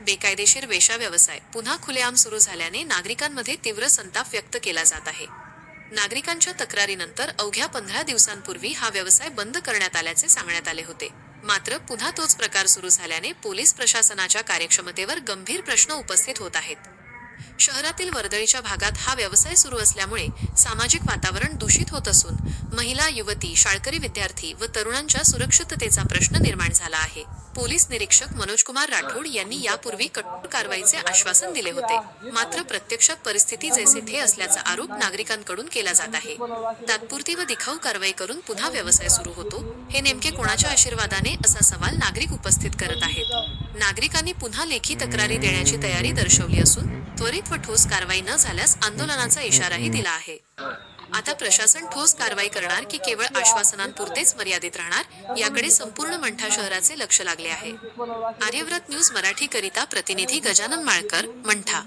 बेकायदेशीर वेश्या व्यवसाय पुन्हा खुलेआम सुरू झाल्याने नागरिकांमध्ये तीव्र संताप व्यक्त केला जात आहे। नागरिकांच्या तक्रारीनंतर अवघ्या 15 दिवसांपूर्वी हा व्यवसाय बंद करण्यात आल्याचे सांगण्यात आले होते। मात्र पुन्हा तोच प्रकार सुरू झाल्याने पोलीस प्रशासनाच्या कार्यक्षमतेवर गंभीर प्रश्न उपस्थित होत आहेत। शहरातील वर्दळीच्या भागात हा व्यवसाय सुरू असल्यामुळे सामाजिक वातावरण दूषित होत असून महिला, युवती, शाळकरी विद्यार्थी व तरुणांच्या सुरक्षिततेचा प्रश्न निर्माण झाला आहे। पोलीस निरीक्षक मनोजकुमार राठोड यांनी यापूर्वी कठोर कारवाईचे आश्वासन दिले होते। मात्र प्रत्यक्षात परिस्थिती जैसे थे असल्याचा आरोप नागरिकांकडून केला जात आहे। तात्पुरती व दिखाऊ कारवाई करून पुन्हा व्यवसाय सुरू होतो, हे नेमके कोणाच्या आशीर्वादाने, असा सवाल नागरिक उपस्थित करत आहेत। नागरिकांनी पुन्हा लेखी तक्रारी देण्याची तयारी दर्शवली असून त्वरित व ठोस कारवाई न झाल्यास आंदोलनाचा इशाराही दिला आहे। आता प्रशासन ठोस कारवाई करणार की केवळ आश्वासनांपुरतेच मर्यादित राहणार, याकडे संपूर्ण मंठा शहराचे लक्ष लागले आहे। आर्यव्रत न्यूज मराठी करिता प्रतिनिधी गजानन माळकर, मंठा।